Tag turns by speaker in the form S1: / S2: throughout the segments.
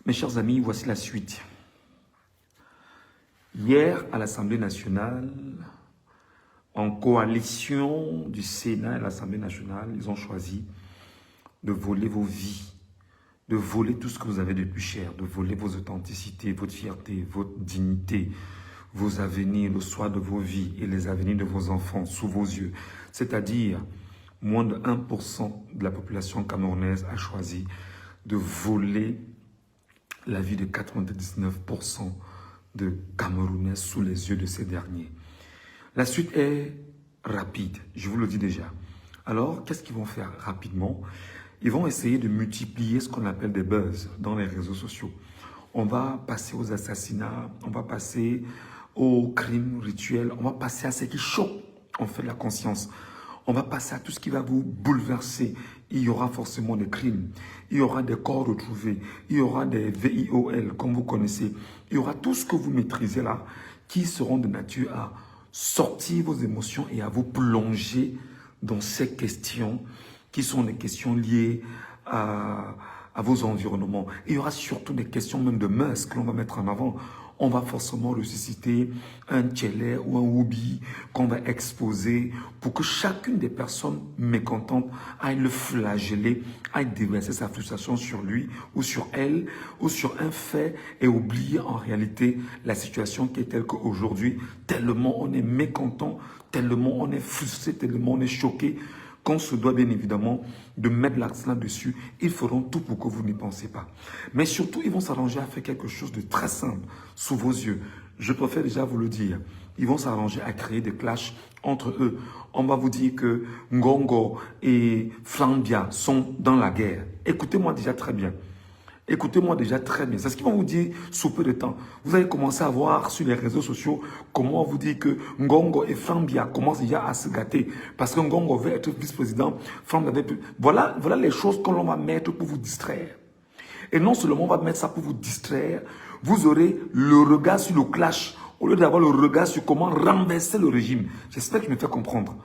S1: Mes chers amis, voici la suite. Hier, à l'Assemblée nationale, en coalition du Sénat et de l'Assemblée nationale, ils ont choisi de voler vos vies, de voler tout ce que vous avez de plus cher, de voler vos authenticités, votre fierté, votre dignité, vos avenirs, le soir de vos vies et les avenirs de vos enfants sous vos yeux. C'est-à-dire, moins de 1% de la population camerounaise a choisi de voler la vie de 99% de Camerounais sous les yeux de ces derniers. La suite est rapide, je vous le dis déjà. Alors, qu'est-ce qu'ils vont faire rapidement? Ils vont essayer de multiplier ce qu'on appelle des buzz dans les réseaux sociaux. On va passer aux assassinats, on va passer aux crimes rituels, on va passer à ce qui choque en fait la conscience. On va passer à tout ce qui va vous bouleverser. Il y aura forcément des crimes, il y aura des corps retrouvés, il y aura des VIOL comme vous connaissez. Il y aura tout ce que vous maîtrisez là qui seront de nature à sortir vos émotions et à vous plonger dans ces questions qui sont des questions liées à vos environnements. Il y aura surtout des questions même de mœurs que l'on va mettre en avant. On va forcément ressusciter un tchelé ou un oubi qu'on va exposer pour que chacune des personnes mécontentes aille le flageller, aille déverser sa frustration sur lui ou sur elle ou sur un fait et oublier en réalité la situation qui est telle qu'aujourd'hui, tellement on est mécontent, tellement on est frustré, tellement on est choqué, qu'on se doit bien évidemment de mettre l'accent dessus. Ils feront tout pour que vous n'y pensez pas. Mais surtout, ils vont s'arranger à faire quelque chose de très simple sous vos yeux. Je préfère déjà vous le dire. Ils vont s'arranger à créer des clashs entre eux. On va vous dire que Ngongo et Flambia sont dans la guerre. Écoutez-moi déjà très bien. Écoutez-moi déjà très bien. C'est ce qu'ils vont vous dire sous peu de temps. Vous allez commencer à voir sur les réseaux sociaux comment on vous dit que Ngongo et Flambia commencent déjà à se gâter. Parce que Ngongo veut être vice-président. Voilà les choses que l'on va mettre pour vous distraire. Et non seulement on va mettre ça pour vous distraire, vous aurez le regard sur le clash au lieu d'avoir le regard sur comment renverser le régime. J'espère que je me fais comprendre.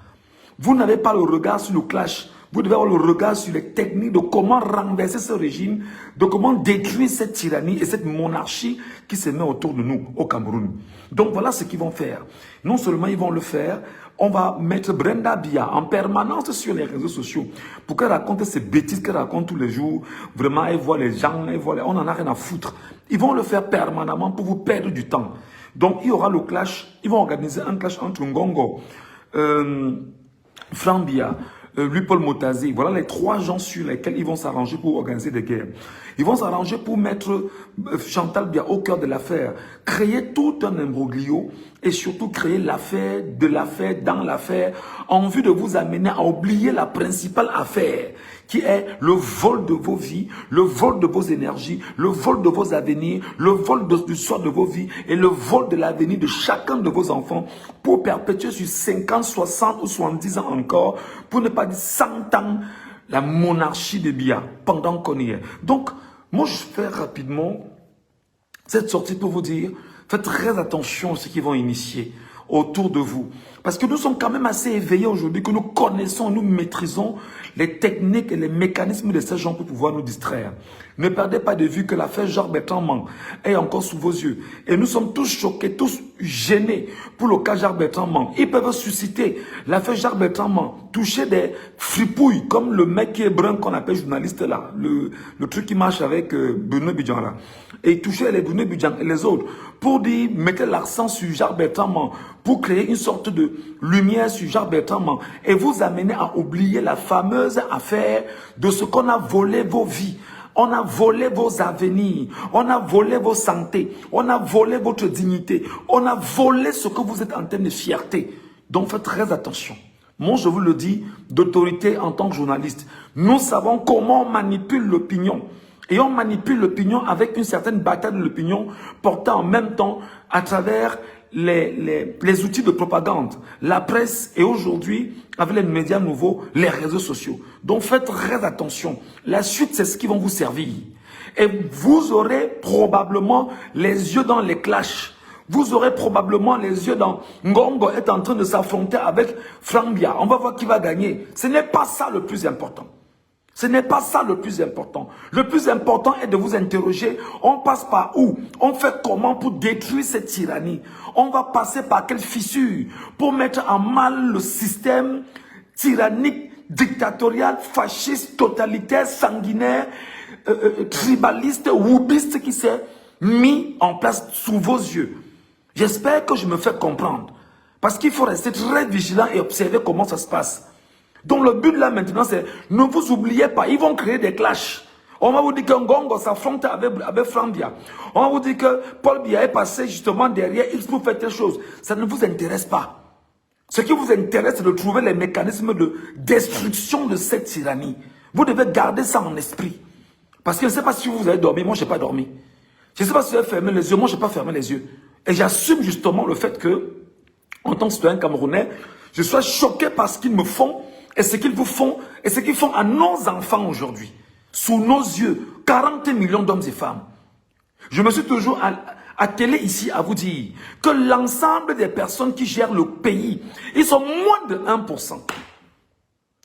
S1: Vous n'avez pas le regard sur le clash. Vous devez avoir le regard sur les techniques de comment renverser ce régime, de comment détruire cette tyrannie et cette monarchie qui se met autour de nous au Cameroun. Donc voilà ce qu'ils vont faire. Non seulement ils vont le faire, on va mettre Brenda Bia en permanence sur les réseaux sociaux pour qu'elle raconte ces bêtises qu'elle raconte tous les jours. Vraiment, elle voit les gens, on n'en a rien à foutre. Ils vont le faire permanemment pour vous perdre du temps. Donc il y aura le clash, ils vont organiser un clash entre Ngongo, Flambia, Paul Motazi, voilà les trois gens sur lesquels ils vont s'arranger pour organiser des guerres. Ils vont s'arranger pour mettre Chantal Bia au cœur de l'affaire, créer tout un imbroglio et surtout créer l'affaire de l'affaire dans l'affaire en vue de vous amener à oublier la principale affaire qui est le vol de vos vies, le vol de vos énergies, le vol de vos avenirs, le vol du soir de vos vies et le vol de l'avenir de chacun de vos enfants pour perpétuer sur 50, 60 ou 70 ans encore, pour ne pas dire 100 ans, la monarchie de Bia pendant qu'on y est. Donc, moi je fais rapidement cette sortie pour vous dire, faites très attention à ce qu'ils vont initier autour de vous. Parce que nous sommes quand même assez éveillés aujourd'hui, que nous connaissons, nous maîtrisons les techniques et les mécanismes de ces gens pour pouvoir nous distraire. Ne perdez pas de vue que l'affaire Jean-Bertrand Mang est encore sous vos yeux. Et nous sommes tous choqués, tous gênés pour le cas Jean-Bertrand Mang. Ils peuvent susciter l'affaire Jean-Bertrand Mang, toucher des fripouilles, comme le mec qui est brun qu'on appelle journaliste là, le truc qui marche avec Bruno Bidjan là. Et toucher les Bruno Bidjan et les autres pour dire, mettez l'accent sur Jean-Bertrand Mang, pour créer une sorte de lumière sur Jean-Bertrand Mang et vous amener à oublier la fameuse affaire de ce qu'on a volé vos vies. On a volé vos avenirs, on a volé vos santé, on a volé votre dignité, on a volé ce que vous êtes en termes de fierté. Donc faites très attention. Moi, je vous le dis, d'autorité en tant que journaliste, nous savons comment on manipule l'opinion. Et on manipule l'opinion avec une certaine bataille de l'opinion portée en même temps à travers les outils de propagande, la presse et aujourd'hui, avec les médias nouveaux, les réseaux sociaux. Donc faites très attention. La suite, c'est ce qui vont vous servir. Et vous aurez probablement les yeux dans les clashs. Vous aurez probablement les yeux dans Ngongo est en train de s'affronter avec Flambia. On va voir qui va gagner. Ce n'est pas ça le plus important. Ce n'est pas ça le plus important. Le plus important est de vous interroger, on passe par où? On fait comment pour détruire cette tyrannie? On va passer par quelle fissure pour mettre en mal le système tyrannique, dictatorial, fasciste, totalitaire, sanguinaire, tribaliste, woubiste qui s'est mis en place sous vos yeux? J'espère que je me fais comprendre. Parce qu'il faut rester très vigilant et observer comment ça se passe. Donc le but là maintenant c'est, ne vous oubliez pas, ils vont créer des clashs. On va vous dire que Ngongo s'affronte avec Frambia. On va vous dire que Paul Biya est passé justement derrière X pour faire telle chose. Ça ne vous intéresse pas. Ce qui vous intéresse c'est de trouver les mécanismes de destruction de cette tyrannie. Vous devez garder ça en esprit. Parce que je ne sais pas si vous avez dormi, moi je n'ai pas dormi. Je ne sais pas si vous avez fermé les yeux, moi je n'ai pas fermé les yeux. Et j'assume justement le fait que, en tant que citoyen camerounais, je sois choqué par ce qu'ils me font et ce qu'ils vous font et ce qu'ils font à nos enfants aujourd'hui. Sous nos yeux, 40 millions d'hommes et femmes. Je me suis toujours attelé ici à vous dire que l'ensemble des personnes qui gèrent le pays, ils sont moins de 1%.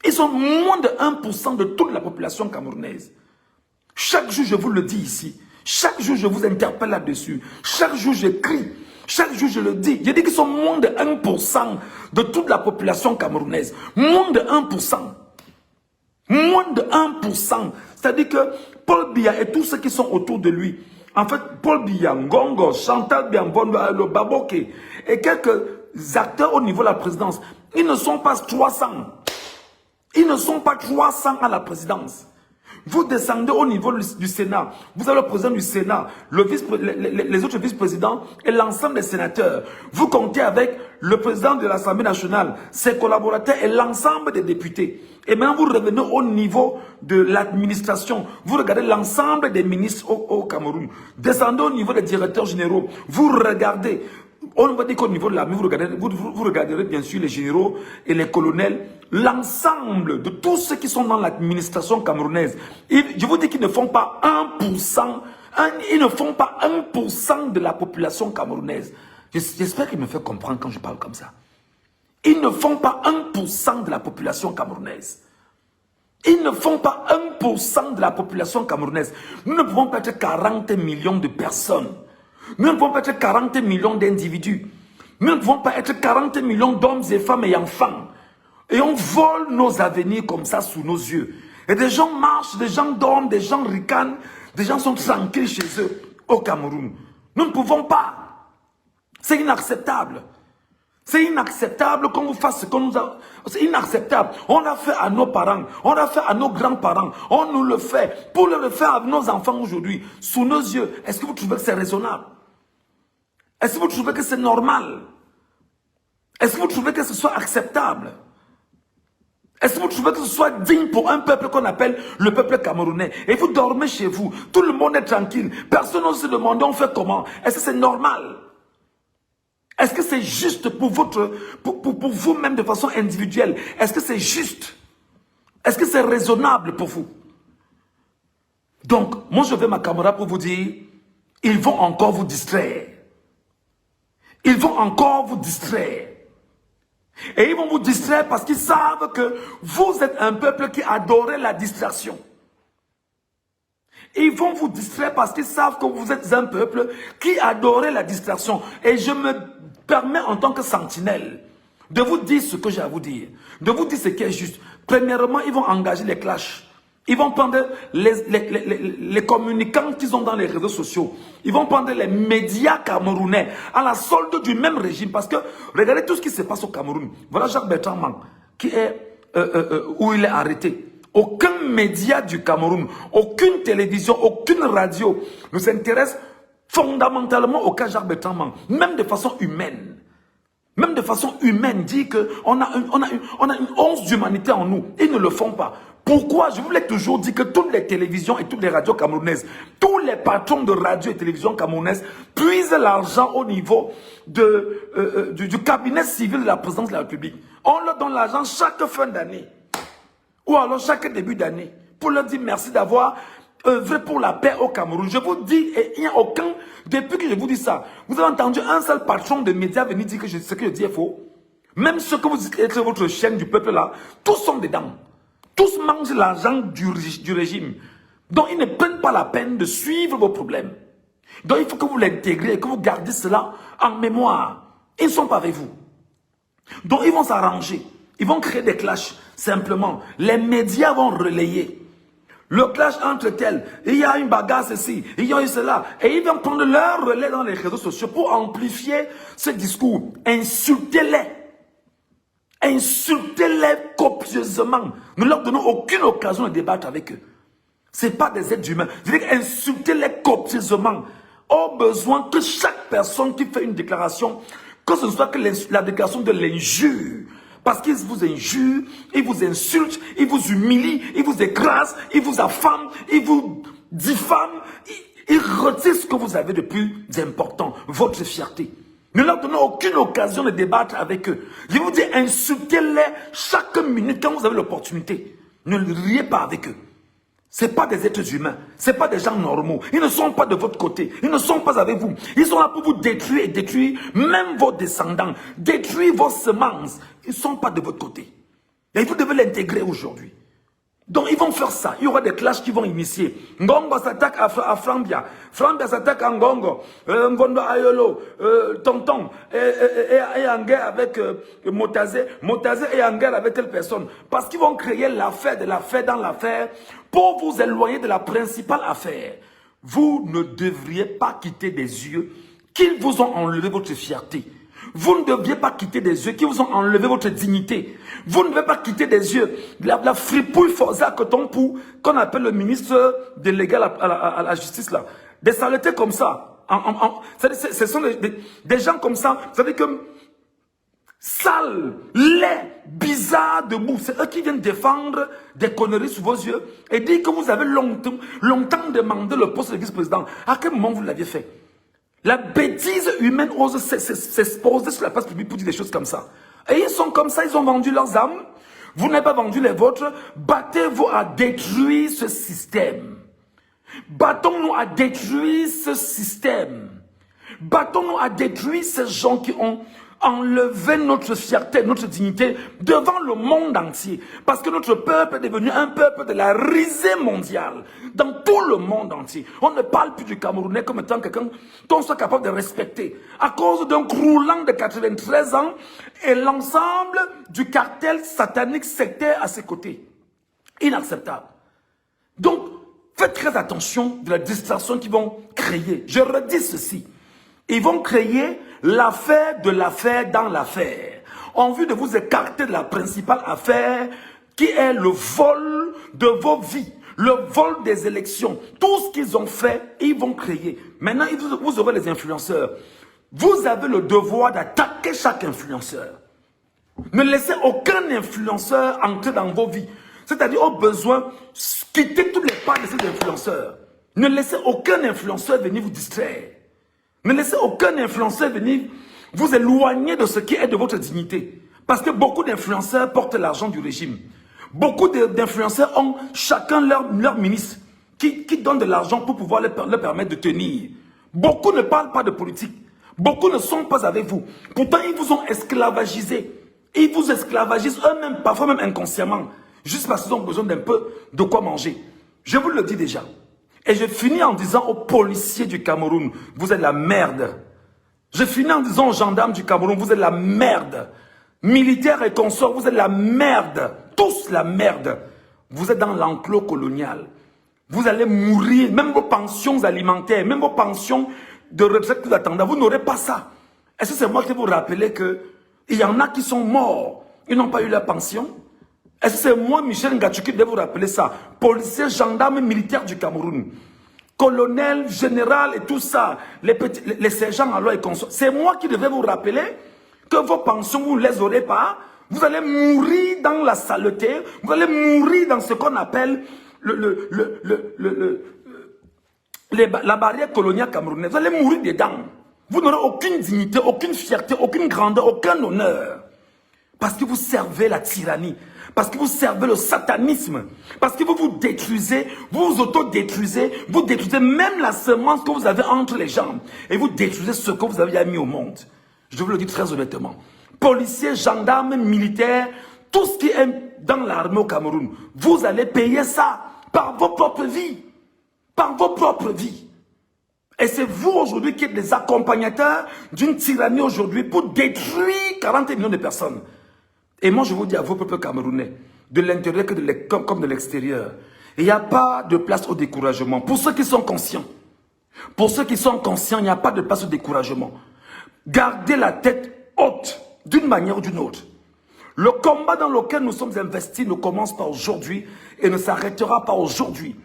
S1: Ils sont moins de 1% de toute la population camerounaise. Chaque jour, je vous le dis ici. Chaque jour, je vous interpelle là-dessus. Chaque jour, j'écris. Chaque jour, je le dis. Je dis qu'ils sont moins de 1% de toute la population camerounaise. Moins de 1%. Moins de 1%. C'est-à-dire que Paul Biya et tous ceux qui sont autour de lui, en fait, Paul Biya, Ngongo, Chantal Biambondo, le Baboke, et quelques acteurs au niveau de la présidence, ils ne sont pas 300. Ils ne sont pas 300 à la présidence. Vous descendez au niveau du Sénat. Vous avez le président du Sénat, les autres vice-présidents et l'ensemble des sénateurs. Vous comptez avec le président de l'Assemblée nationale, ses collaborateurs et l'ensemble des députés. Et maintenant, vous revenez au niveau de l'administration. Vous regardez l'ensemble des ministres au Cameroun. Descendez au niveau des directeurs généraux. Vous regardez. On va dire qu'au niveau de l'armée, vous regarderez bien sûr les généraux et les colonels, l'ensemble de tous ceux qui sont dans l'administration camerounaise. Je vous dis qu'ils ne font pas 1%, ils ne font pas 1% de la population camerounaise. J'espère qu'il me fait comprendre quand je parle comme ça. Ils ne font pas 1% de la population camerounaise. Ils ne font pas 1% de la population camerounaise. Nous ne pouvons pas être 40 millions de personnes. Nous ne pouvons pas être 40 millions d'individus. Nous ne pouvons pas être 40 millions d'hommes et femmes et enfants. Et on vole nos avenirs comme ça sous nos yeux. Et des gens marchent, des gens dorment, des gens ricanent, des gens sont tranquilles chez eux au Cameroun. Nous ne pouvons pas. C'est inacceptable. C'est inacceptable qu'on vous fasse ce qu'on nous a... C'est inacceptable. On l'a fait à nos parents, on l'a fait à nos grands-parents, on nous le fait. Pour le faire à nos enfants aujourd'hui, sous nos yeux, est-ce que vous trouvez que c'est raisonnable? Est-ce que vous trouvez que c'est normal? Est-ce que vous trouvez que ce soit acceptable? Est-ce que vous trouvez que ce soit digne pour un peuple qu'on appelle le peuple camerounais? Et vous dormez chez vous, tout le monde est tranquille, personne ne se demande on fait comment? Est-ce que c'est normal? Est-ce que c'est juste pour vous-même de façon individuelle? Est-ce que c'est juste? Est-ce que c'est raisonnable pour vous? Donc, moi je vais ma caméra pour vous dire, ils vont encore vous distraire. Ils vont encore vous distraire. Et ils vont vous distraire parce qu'ils savent que vous êtes un peuple qui adorait la distraction. Ils vont vous distraire parce qu'ils savent que vous êtes un peuple qui adorait la distraction. Et je me permets en tant que sentinelle de vous dire ce que j'ai à vous dire. De vous dire ce qui est juste. Premièrement, ils vont engager les clashs. Ils vont prendre les communicants qu'ils ont dans les réseaux sociaux. Ils vont prendre les médias camerounais à la solde du même régime. Parce que regardez tout ce qui se passe au Cameroun. Voilà Jacques-Bertrand Mang qui est où il est arrêté. Aucun média du Cameroun, aucune télévision, aucune radio ne s'intéresse fondamentalement au cas Jacques-Bertrand Mang. Même de façon humaine. Même de façon humaine, dit qu'on a une once d'humanité en nous. Ils ne le font pas. Pourquoi? Je vous l'ai toujours dit que toutes les télévisions et toutes les radios camerounaises, tous les patrons de radio et télévision camerounaises puisent l'argent au niveau du cabinet civil de la présidence de la République. On leur donne l'argent chaque fin d'année. Ou alors chaque début d'année. Pour leur dire merci d'avoir œuvré pour la paix au Cameroun. Je vous dis, et il n'y a aucun... Depuis que je vous dis ça, vous avez entendu un seul patron de médias venir dire que ce que je dis est faux. Même ce que vous dites être votre chaîne du peuple là, tous sont dedans. Tous mangent l'argent du régime. Donc, ils ne prennent pas la peine de suivre vos problèmes. Donc, il faut que vous l'intégriez, que vous gardiez cela en mémoire. Ils ne sont pas avec vous. Donc, ils vont s'arranger. Ils vont créer des clashs, simplement. Les médias vont relayer. Le clash entre tels, il y a une bagarre ceci, il y a eu cela. Et ils vont prendre leur relais dans les réseaux sociaux pour amplifier ce discours. Insultez-les. Insultez-les copieusement. Ne leur donnons aucune occasion de débattre avec eux. Ce n'est pas des êtres humains. Je veux dire, insultez-les copieusement. Au besoin que chaque personne qui fait une déclaration, que ce soit que la déclaration de l'injure, parce qu'ils vous injurent, ils vous insultent, ils vous humilient, ils vous écrasent, ils vous affament, ils vous diffament, ils retirent ce que vous avez de plus important, votre fierté. Ne leur donnez aucune occasion de débattre avec eux. Je vous dis, insultez-les chaque minute quand vous avez l'opportunité. Ne riez pas avec eux. Ce n'est pas des êtres humains, ce n'est pas des gens normaux. Ils ne sont pas de votre côté, ils ne sont pas avec vous. Ils sont là pour vous détruire et détruire même vos descendants, détruire vos semences. Ils ne sont pas de votre côté. Et vous devez l'intégrer aujourd'hui. Donc ils vont faire ça. Il y aura des clashs qui vont initier. Ngongo s'attaque à Frambia. Frambia s'attaque à Ngongo. Ngondo Ayolo. Tonton est en guerre avec Motazé. Motazé est en guerre avec telle personne. Parce qu'ils vont créer l'affaire de l'affaire dans l'affaire pour vous éloigner de la principale affaire. Vous ne devriez pas quitter des yeux qu'ils vous ont enlevé votre fierté. Vous ne deviez pas quitter des yeux qui vous ont enlevé votre dignité. Vous ne devez pas quitter des yeux la fripouille Forza Kotompou, qu'on appelle le ministre délégué à la justice là. Des saletés comme ça. Ce sont des gens comme ça. Vous savez que sales, laids, bizarres, debout. C'est eux qui viennent défendre des conneries sous vos yeux et dire que vous avez longtemps demandé le poste de vice-président. À quel moment vous l'aviez fait? La bêtise humaine ose s'exposer sur la place publique pour dire des choses comme ça. Et ils sont comme ça, ils ont vendu leurs âmes. Vous n'avez pas vendu les vôtres. Battez-vous à détruire ce système. Battons-nous à détruire ce système. Battons-nous à détruire ces gens qui ont enlevé notre fierté, notre dignité devant le monde entier. Parce que notre peuple est devenu un peuple de la risée mondiale. Dans tout le monde entier. On ne parle plus du Camerounais comme étant quelqu'un qu'on soit capable de respecter. À cause d'un croulant de 93 ans et l'ensemble du cartel satanique sectaire à ses côtés. Inacceptable. Donc, faites très attention de la distraction qu'ils vont créer. Je redis ceci. Ils vont créer l'affaire de l'affaire dans l'affaire, en vue de vous écarter de la principale affaire qui est le vol de vos vies, le vol des élections. Tout ce qu'ils ont fait, ils vont créer. Maintenant, vous aurez les influenceurs. Vous avez le devoir d'attaquer chaque influenceur. Ne laissez aucun influenceur entrer dans vos vies. C'est-à-dire, au besoin, quittez toutes les parts de ces influenceurs. Ne laissez aucun influenceur venir vous distraire. Ne laissez aucun influenceur venir vous éloigner de ce qui est de votre dignité. Parce que beaucoup d'influenceurs portent l'argent du régime. Beaucoup d'influenceurs ont chacun leur ministre qui donne de l'argent pour pouvoir leur permettre de tenir. Beaucoup ne parlent pas de politique. Beaucoup ne sont pas avec vous. Pourtant, ils vous ont esclavagisé. Ils vous esclavagisent eux-mêmes, parfois même inconsciemment. Juste parce qu'ils ont besoin d'un peu de quoi manger. Je vous le dis déjà. Et je finis en disant aux policiers du Cameroun, vous êtes la merde. Je finis en disant aux gendarmes du Cameroun, vous êtes la merde. Militaires et consorts, vous êtes la merde. Tous la merde. Vous êtes dans l'enclos colonial. Vous allez mourir, même vos pensions alimentaires, même vos pensions de retraite que vous attendez, vous n'aurez pas ça. Est-ce que c'est moi qui vous rappelez qu'il y en a qui sont morts, ils n'ont pas eu leur pension? Est-ce que c'est moi, Michel Ngatou, qui devais vous rappeler ça? Policiers, gendarmes, militaires du Cameroun. Colonel, général et tout ça. Les sergents alors et consorts. C'est moi qui devais vous rappeler que vos pensions, vous ne les aurez pas. Vous allez mourir dans la saleté. Vous allez mourir dans ce qu'on appelle la barrière coloniale camerounaise. Vous allez mourir dedans. Vous n'aurez aucune dignité, aucune fierté, aucune grandeur, aucun honneur. Parce que vous servez la tyrannie. Parce que vous servez le satanisme. Parce que vous vous détruisez, vous vous auto-détruisez, vous détruisez même la semence que vous avez entre les jambes. Et vous détruisez ce que vous avez mis au monde. Je vous le dis très honnêtement. Policiers, gendarmes, militaires, tout ce qui est dans l'armée au Cameroun, vous allez payer ça par vos propres vies. Par vos propres vies. Et c'est vous aujourd'hui qui êtes des accompagnateurs d'une tyrannie aujourd'hui pour détruire 40 millions de personnes. Et moi je vous dis à vos peuples camerounais, de l'intérieur comme de l'extérieur, il n'y a pas de place au découragement. Pour ceux qui sont conscients, il n'y a pas de place au découragement. Gardez la tête haute d'une manière ou d'une autre. Le combat dans lequel nous sommes investis ne commence pas aujourd'hui et ne s'arrêtera pas aujourd'hui.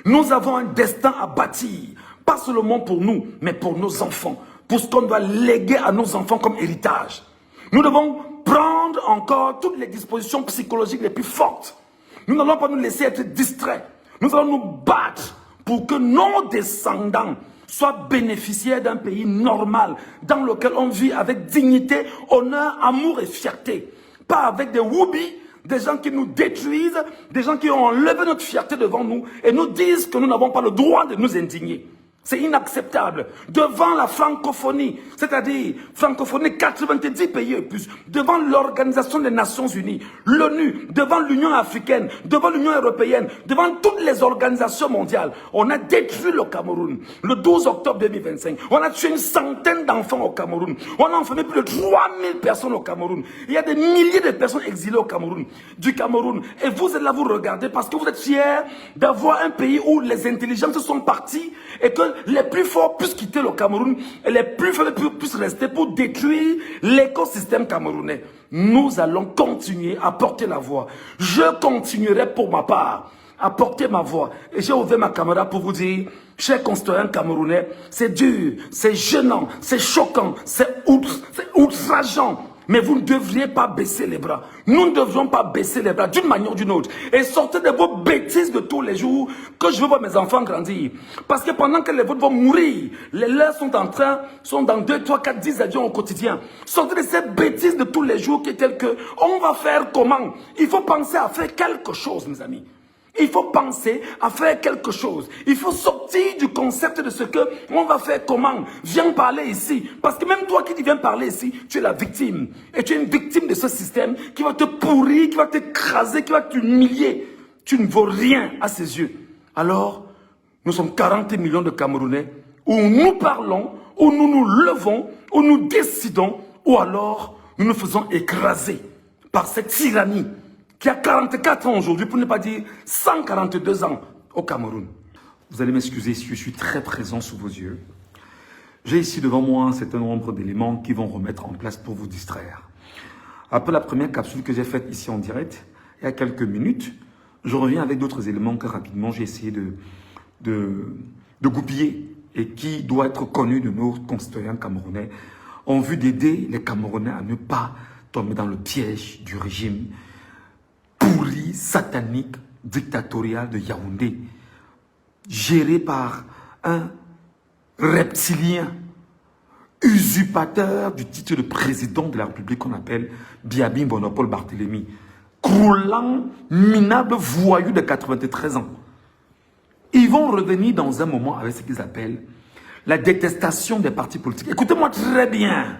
S1: Nous avons un destin à bâtir, pas seulement pour nous, mais pour nos enfants, pour ce qu'on doit léguer à nos enfants comme héritage. Nous devons prendre encore toutes les dispositions psychologiques les plus fortes. Nous n'allons pas nous laisser être distraits. Nous allons nous battre pour que nos descendants soient bénéficiaires d'un pays normal, dans lequel on vit avec dignité, honneur, amour et fierté. Pas avec des whoobis, des gens qui nous détruisent, des gens qui ont enlevé notre fierté devant nous et nous disent que nous n'avons pas le droit de nous indigner. C'est inacceptable. Devant la francophonie, c'est-à-dire francophonie 90 pays et plus, devant l'Organisation des Nations Unies, l'ONU, devant l'Union africaine, devant l'Union européenne, devant toutes les organisations mondiales, on a détruit le Cameroun. Le 12 octobre 2025, on a tué une centaine d'enfants au Cameroun. On a enfermé plus de 3000 personnes au Cameroun. Il y a des milliers de personnes exilées au Cameroun, du Cameroun. Et vous êtes là, vous regardez, parce que vous êtes fiers d'avoir un pays où les intelligences sont parties et que les plus forts puissent quitter le Cameroun et les plus faibles puissent rester pour détruire l'écosystème camerounais. Nous allons continuer à porter la voix. Je continuerai pour ma part à porter ma voix. Et j'ai ouvert ma caméra pour vous dire, chers concitoyens camerounais, c'est dur, c'est gênant, c'est choquant, c'est outrageant. Mais vous ne devriez pas baisser les bras. Nous ne devrions pas baisser les bras d'une manière ou d'une autre. Et sortez de vos bêtises de tous les jours que je veux voir mes enfants grandir. Parce que pendant que les vôtres vont mourir, les leurs sont dans 2, 3, 4, 10 avions au quotidien. Sortez de ces bêtises de tous les jours qui est telles que on va faire comment? Il faut penser à faire quelque chose, mes amis. Il faut penser à faire quelque chose. Il faut sortir du concept de ce que on va faire comment. Viens parler ici. Parce que même toi qui viens parler ici, tu es la victime. Et tu es une victime de ce système qui va te pourrir, qui va t'écraser, qui va t'humilier. Tu ne vaux rien à ses yeux. Alors, nous sommes 40 millions de Camerounais où nous parlons, où nous nous levons, où nous décidons, ou alors nous nous faisons écraser par cette tyrannie qui a 44 ans aujourd'hui, pour ne pas dire 142 ans au Cameroun. Vous allez m'excuser si je suis très présent sous vos yeux. J'ai ici devant moi un certain nombre d'éléments qui vont remettre en place pour vous distraire. Après la première capsule que j'ai faite ici en direct, il y a quelques minutes, je reviens avec d'autres éléments que rapidement j'ai essayé de goupiller et qui doit être connu de nos concitoyens camerounais en vue d'aider les Camerounais à ne pas tomber dans le piège du régime pourri, satanique, dictatorial de Yaoundé, géré par un reptilien, usurpateur du titre de président de la République qu'on appelle Biabin Bonopole Barthélemy, croulant, minable voyou de 93 ans. Ils vont revenir dans un moment avec ce qu'ils appellent la détestation des partis politiques. Écoutez-moi très bien.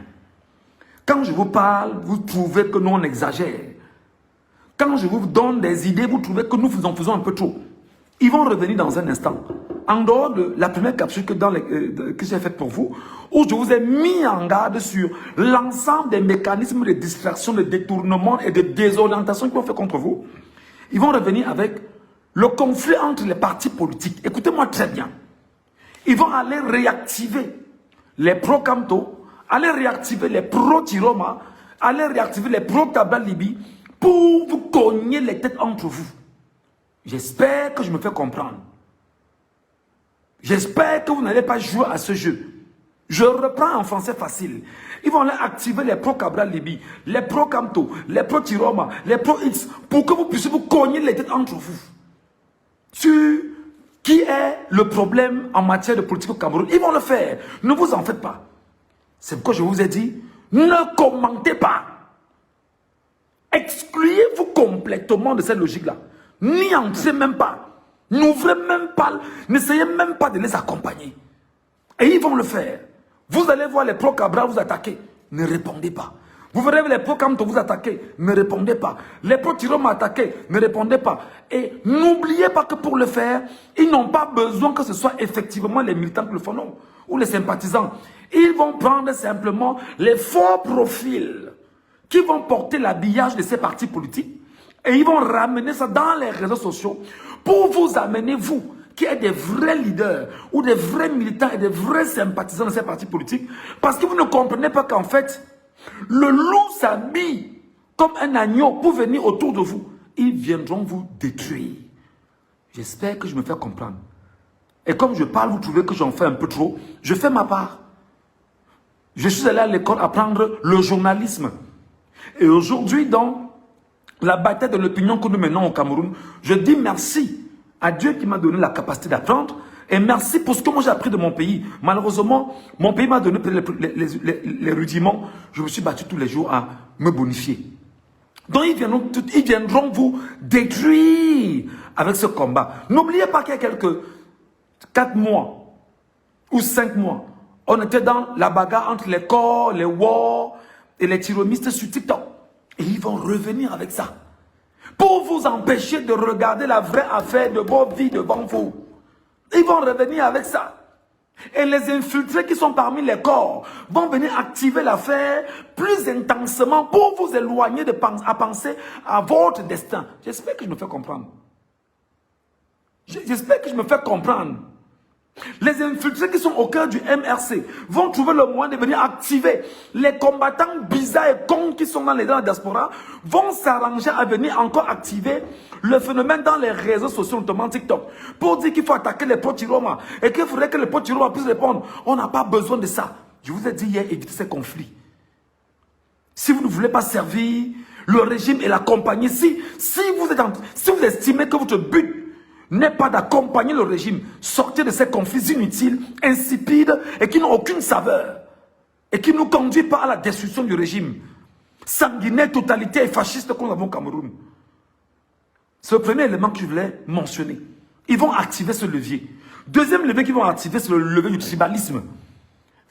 S1: Quand je vous parle, vous trouvez que nous on exagère. Quand je vous donne des idées, vous trouvez que nous faisons un peu trop. Ils vont revenir dans un instant. En dehors de la première capsule que j'ai faite pour vous, où je vous ai mis en garde sur l'ensemble des mécanismes de distraction, de détournement et de désorientation qu'ils vont faire contre vous, ils vont revenir avec le conflit entre les partis politiques. Écoutez-moi très bien. Ils vont aller réactiver les pro-Camto, aller réactiver les pro-Tiroma, aller réactiver les pro-Tabla Libye, pour vous cogner les têtes entre vous. J'espère que je me fais comprendre. J'espère que vous n'allez pas jouer à ce jeu. Je reprends en français facile. Ils vont aller activer les pro-Cabral Libye, les pro-Camto, les pro-Tiroma, les pro-X, pour que vous puissiez vous cogner les têtes entre vous. Sur qui est le problème en matière de politique au Cameroun. Ils vont le faire. Ne vous en faites pas. C'est pourquoi je vous ai dit, ne commentez pas. Excluez-vous complètement de cette logique-là. N'y entrez même pas. N'ouvrez même pas. N'essayez même pas de les accompagner. Et ils vont le faire. Vous allez voir les pro-Cabral vous attaquer. Ne répondez pas. Vous verrez les pros quand vous attaquez, ne répondez pas. Les pros tireurs m'attaquer, ne répondez pas. Et n'oubliez pas que pour le faire, ils n'ont pas besoin que ce soit effectivement les militants qui le font, non, ou les sympathisants. Ils vont prendre simplement les faux profils qui vont porter l'habillage de ces partis politiques et ils vont ramener ça dans les réseaux sociaux pour vous amener, vous, qui êtes des vrais leaders ou des vrais militants et des vrais sympathisants de ces partis politiques, parce que vous ne comprenez pas qu'en fait, le loup s'habille comme un agneau pour venir autour de vous. Ils viendront vous détruire. J'espère que je me fais comprendre. Et comme je parle, vous trouvez que j'en fais un peu trop, je fais ma part. Je suis allé à l'école apprendre le journalisme. Et aujourd'hui, dans la bataille de l'opinion que nous menons au Cameroun, je dis merci à Dieu qui m'a donné la capacité d'apprendre. Et merci pour ce que moi j'ai appris de mon pays. Malheureusement, mon pays m'a donné les rudiments. Je me suis battu tous les jours à me bonifier. Donc ils viendront vous détruire avec ce combat. N'oubliez pas qu'il y a quelques 4 mois ou 5 mois, on était dans la bagarre entre les corps, les wars et les terroristes sur TikTok. Et ils vont revenir avec ça. Pour vous empêcher de regarder la vraie affaire de vos vies devant vous. Ils vont revenir avec ça. Et les infiltrés qui sont parmi les corps vont venir activer l'affaire plus intensement pour vous éloigner à penser à votre destin. J'espère que je me fais comprendre. J'espère que je me fais comprendre. Les infiltrés qui sont au cœur du MRC vont trouver le moyen de venir activer. Les combattants bizarres et cons qui sont dans la diaspora vont s'arranger à venir encore activer le phénomène dans les réseaux sociaux, notamment TikTok, pour dire qu'il faut attaquer les pots-Tiroma et qu'il faudrait que les pots-Tiroma puissent répondre. On n'a pas besoin de ça. Je vous ai dit hier, évitez ces conflits. Si vous ne voulez pas servir le régime et l'accompagner, si vous estimez que votre but n'est pas d'accompagner le régime, sortir de ces conflits inutiles, insipides et qui n'ont aucune saveur et qui ne nous conduisent pas à la destruction du régime sanguinaire, totalitaire et fasciste que nous avons au Cameroun. C'est le premier élément que je voulais mentionner. Ils vont activer ce levier. Deuxième levier qu'ils vont activer, c'est le levier du tribalisme.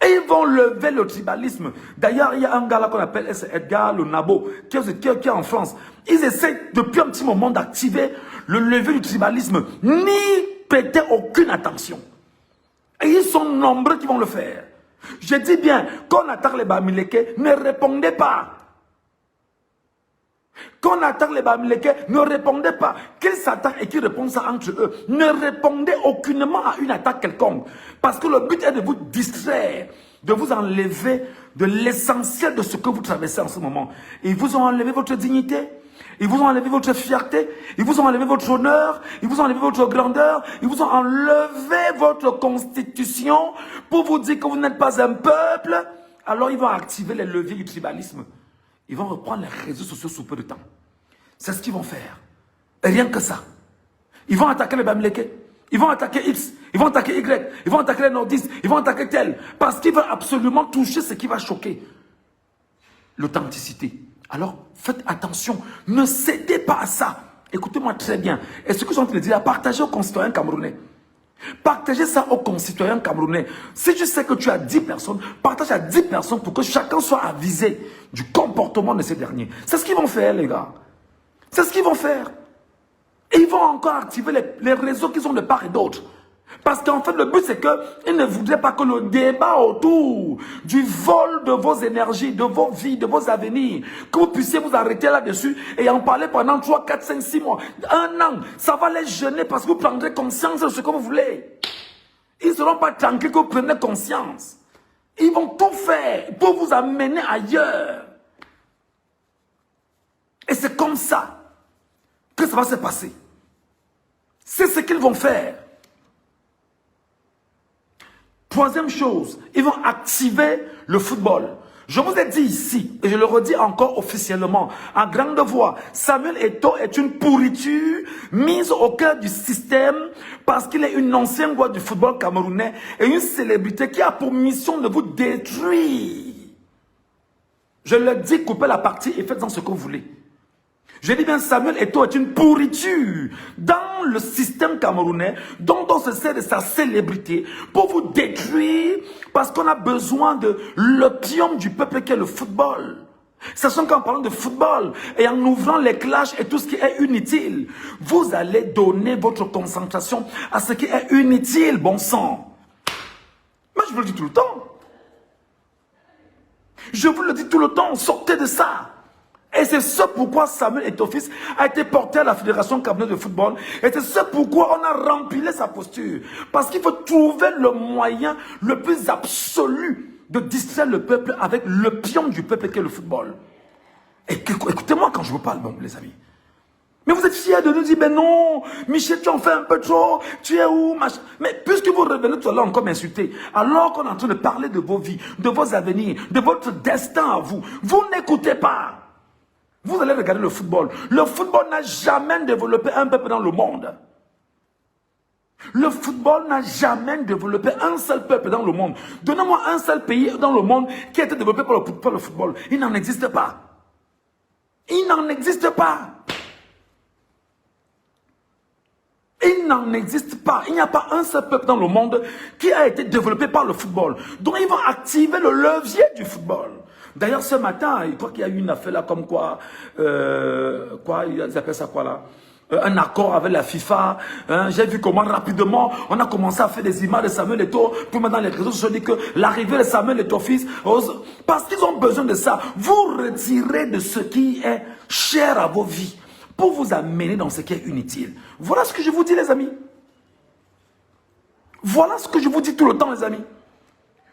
S1: Et ils vont lever le tribalisme. D'ailleurs, il y a un gars là qu'on appelle Edgar Le Nabo, qui est en France. Ils essaient depuis un petit moment d'activer le levier du tribalisme, ni prêter aucune attention. Et ils sont nombreux qui vont le faire. Je dis bien, quand on attaque les Bamileke, ne répondez pas. Quand on attaque les Bamileke, ne répondez pas. Qu'ils s'attaquent et qu'ils répondent ça entre eux. Ne répondez aucunement à une attaque quelconque. Parce que le but est de vous distraire, de vous enlever de l'essentiel de ce que vous traversez en ce moment. Ils vous ont enlevé votre dignité. Ils vous ont enlevé votre fierté. Ils vous ont enlevé votre honneur. Ils vous ont enlevé votre grandeur. Ils vous ont enlevé votre constitution pour vous dire que vous n'êtes pas un peuple. Alors ils vont activer les leviers du tribalisme. Ils vont reprendre les réseaux sociaux sous peu de temps. C'est ce qu'ils vont faire. Et rien que ça. Ils vont attaquer les Bamileke. Ils vont attaquer X. Ils vont attaquer Y. Ils vont attaquer les nordistes. Ils vont attaquer tel. Parce qu'ils veulent absolument toucher ce qui va choquer. L'authenticité. Alors, faites attention. Ne cédez pas à ça. Écoutez-moi très bien. Et ce que je suis en train de dire, partagez aux concitoyens camerounais. Partagez ça aux concitoyens camerounais. Si tu sais que tu as 10 personnes, partage à 10 personnes pour que chacun soit avisé du comportement de ces derniers. C'est ce qu'ils vont faire, les gars. C'est ce qu'ils vont faire. Et ils vont encore activer les réseaux qu'ils ont de part et d'autre. Parce qu'en fait, le but, c'est qu'ils ne voudraient pas que le débat autour du vol de vos énergies, de vos vies, de vos avenirs, que vous puissiez vous arrêter là-dessus et en parler pendant 3, 4, 5, 6 mois, 1 an. Ça va les gêner parce que vous prendrez conscience de ce que vous voulez. Ils ne seront pas tranquilles que vous preniez conscience. Ils vont tout faire pour vous amener ailleurs. Et c'est comme ça que ça va se passer. C'est ce qu'ils vont faire. Troisième chose, ils vont activer le football. Je vous ai dit ici, et je le redis encore officiellement, à grande voix, Samuel Eto'o est une pourriture mise au cœur du système parce qu'il est une ancienne gloire du football camerounais et une célébrité qui a pour mission de vous détruire. Je le dis, coupez la partie et faites-en ce que vous voulez. Je dis bien, Samuel Eto'o est une pourriture dans le système camerounais dont on se sert de sa célébrité pour vous détruire parce qu'on a besoin de l'opium du peuple qui est le football. Sachant qu'en parlant de football et en ouvrant les clashs et tout ce qui est inutile, vous allez donner votre concentration à ce qui est inutile, bon sang. Moi, je vous le dis tout le temps. Je vous le dis tout le temps, sortez de ça. Et c'est ce pourquoi Samuel Eto'o-Fils a été porté à la Fédération camerounaise de football. Et c'est ce pourquoi on a rempli sa posture. Parce qu'il faut trouver le moyen le plus absolu de distraire le peuple avec le pion du peuple qui est le football. Et écoutez-moi quand je vous parle, bon, les amis. Mais vous êtes fiers de nous dire, ben non, Michel, tu en fais un peu trop, tu es où, machin. Mais puisque vous revenez tout à l'heure encore m'insulter, alors qu'on est en train de parler de vos vies, de vos avenirs, de votre destin à vous, vous n'écoutez pas. Vous allez regarder le football. Le football n'a jamais développé un peuple dans le monde. Le football n'a jamais développé un seul peuple dans le monde. Donnez-moi un seul pays dans le monde qui a été développé par le football. Il n'en existe pas. Il n'en existe pas. Il n'en existe pas. Il n'y a pas un seul peuple dans le monde qui a été développé par le football. Donc ils vont activer le levier du football. D'ailleurs, ce matin, il crois qu'il y a eu une affaire là comme quoi, ils appellent ça quoi là, un accord avec la FIFA. Hein, j'ai vu comment rapidement on a commencé à faire des images de Samuel Eto'o pour mettre dans les réseaux sociaux dire que l'arrivée de Samuel Eto'o-Fils, parce qu'ils ont besoin de ça, vous retirez de ce qui est cher à vos vies pour vous amener dans ce qui est inutile. Voilà ce que je vous dis, les amis. Voilà ce que je vous dis tout le temps, les amis.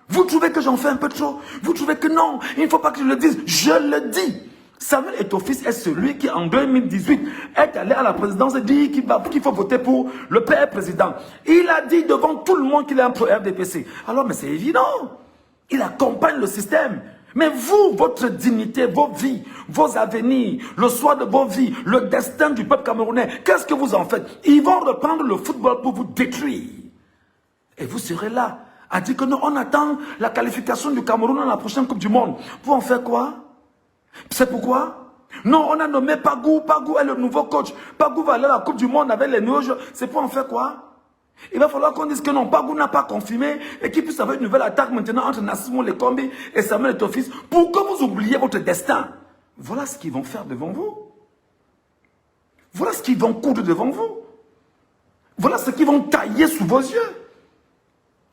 S1: Vous trouvez que j'en fais un peu trop? Vous trouvez que non, il ne faut pas que je le dise? Je le dis. Samuel Eto'o-Fils est celui qui, en 2018, est allé à la présidence et dit qu'il faut voter pour le père président. Il a dit devant tout le monde qu'il est un pro-RDPC. Alors, mais c'est évident. Il accompagne le système. Mais vous, votre dignité, vos vies, vos avenirs, le soir de vos vies, le destin du peuple camerounais, qu'est-ce que vous en faites? Ils vont reprendre le football pour vous détruire. Et vous serez là à dire que non, on attend la qualification du Cameroun dans la prochaine Coupe du Monde. Pour en faire quoi? C'est pourquoi? Non, on a nommé Pagou. Pagou est le nouveau coach. Pagou va aller à la Coupe du Monde avec les nouveaux joueurs. C'est pour en faire quoi? Il va falloir qu'on dise que non, Pagou n'a pas confirmé et qu'il puisse avoir une nouvelle attaque maintenant entre Nassimo Lekombi et Samuel Eto'o-Fils pour que vous oubliez votre destin. Voilà ce qu'ils vont faire devant vous. Voilà ce qu'ils vont coudre devant vous. Voilà ce qu'ils vont tailler sous vos yeux.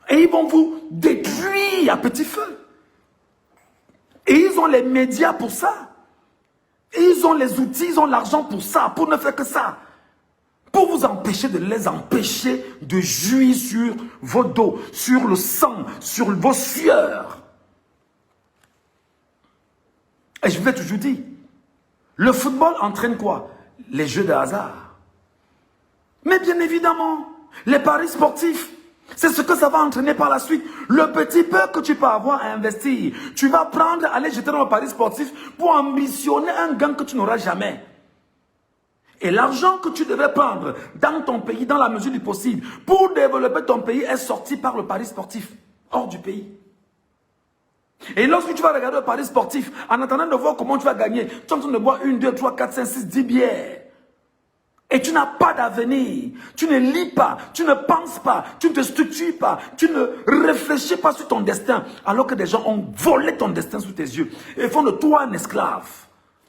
S1: Et ils vont vous détruire à petit feu. Et ils ont les médias pour ça. Et ils ont les outils, ils ont l'argent pour ça, pour ne faire que ça. Pour vous empêcher de les empêcher de jouir sur vos dos, sur le sang, sur vos sueurs. Et je vous ai toujours dit, le football entraîne quoi? Les jeux de hasard. Mais bien évidemment, les paris sportifs, c'est ce que ça va entraîner par la suite. Le petit peu que tu peux avoir à investir, tu vas prendre, aller jeter dans le pari sportif pour ambitionner un gain que tu n'auras jamais. Et l'argent que tu devais prendre dans ton pays, dans la mesure du possible, pour développer ton pays, est sorti par le pari sportif, hors du pays. Et lorsque tu vas regarder le pari sportif, en attendant de voir comment tu vas gagner, tu es en train de boire 1, 2, 3, 4, 5, 6, 10 bières. Et tu n'as pas d'avenir, tu ne lis pas, tu ne penses pas, tu ne te structures pas, tu ne réfléchis pas sur ton destin, alors que des gens ont volé ton destin sous tes yeux et font de toi un esclave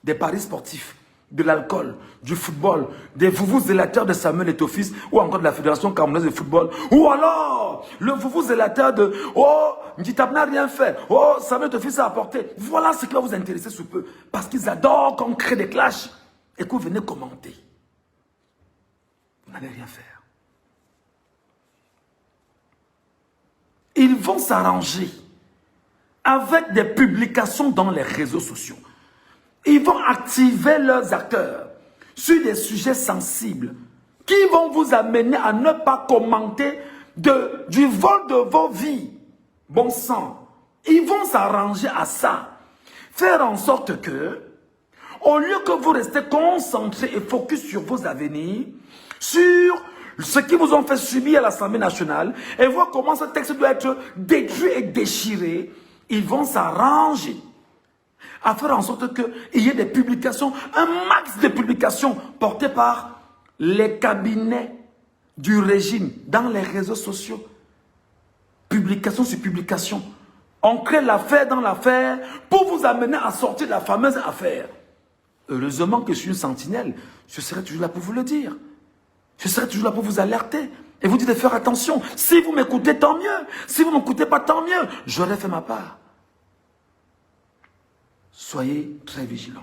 S1: des paris sportifs, de l'alcool, du football, des vouvous zélateurs de Samuel Eto'o-Fils ou encore de la Fédération camerounaise de football, ou alors le vouvou zélateur de « Oh, Nditab n'a rien fait, oh, Samuel Eto'o-Fils a apporté ». Voilà ce qui va vous intéresser sous peu, parce qu'ils adorent qu'on crée des clashs et que vous venez commenter. Vous n'allez rien faire. Ils vont s'arranger avec des publications dans les réseaux sociaux. Ils vont activer leurs acteurs sur des sujets sensibles qui vont vous amener à ne pas commenter du vol de vos vies. Bon sang. Ils vont s'arranger à ça. Faire en sorte que, au lieu que vous restez concentrés et focus sur vos avenirs, sur ce qu'ils vous ont fait subir à l'Assemblée nationale, et voir comment ce texte doit être détruit et déchiré, ils vont s'arranger à faire en sorte qu'il y ait des publications, un max de publications portées par les cabinets du régime dans les réseaux sociaux. Publication sur publication. On crée l'affaire dans l'affaire pour vous amener à sortir de la fameuse affaire. Heureusement que je suis une sentinelle. Je serai toujours là pour vous le dire. Je serai toujours là pour vous alerter. Et vous dire de faire attention. Si vous m'écoutez, tant mieux. Si vous ne m'écoutez pas, tant mieux. J'aurais fait ma part. Soyez très vigilants.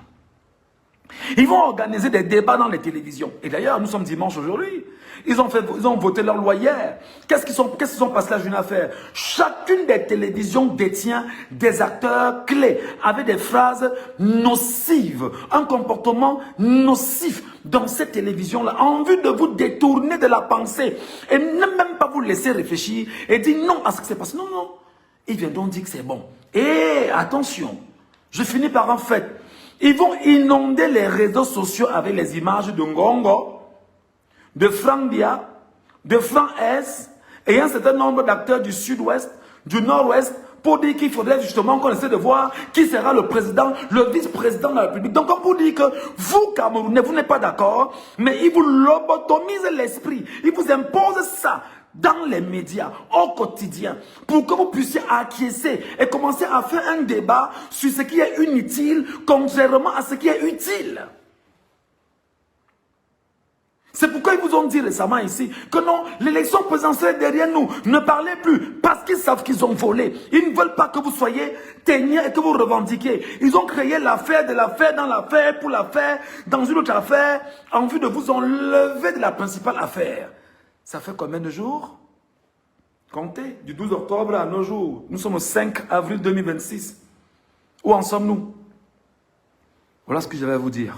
S1: Ils vont organiser des débats dans les télévisions. Et d'ailleurs, nous sommes dimanche aujourd'hui. Ils ont voté leur loi hier. Qu'est-ce qu'ils sont passés là, une affaire? Chacune des télévisions détient des acteurs clés avec des phrases nocives, un comportement nocif dans cette télévision-là, en vue de vous détourner de la pensée et ne même pas vous laisser réfléchir et dire non à ce qui s'est passé. Non, non. Ils viennent donc dire que c'est bon. Et attention, je finis par un fait. Ils vont inonder les réseaux sociaux avec les images de Ngongo, de Frank Dia, de Frank S. et un certain nombre d'acteurs du sud-ouest, du nord-ouest, pour dire qu'il faudrait justement qu'on essaie de voir qui sera le président, le vice-président de la République. Donc, comme pour dire que vous, Camerounais, vous n'êtes pas d'accord, mais ils vous lobotomisent l'esprit. Ils vous imposent ça dans les médias, au quotidien, pour que vous puissiez acquiescer et commencer à faire un débat sur ce qui est inutile, contrairement à ce qui est utile. C'est pourquoi ils vous ont dit récemment ici que non, l'élection présidentielle est derrière nous. Ne parlez plus parce qu'ils savent qu'ils ont volé. Ils ne veulent pas que vous soyez teignés et que vous revendiquiez. Ils ont créé l'affaire de l'affaire dans l'affaire pour l'affaire dans une autre affaire en vue de vous enlever de la principale affaire. Ça fait combien de jours? Comptez, du 12 octobre à nos jours. Nous sommes au 5 avril 2026. Où en sommes-nous? Voilà ce que je vais vous dire.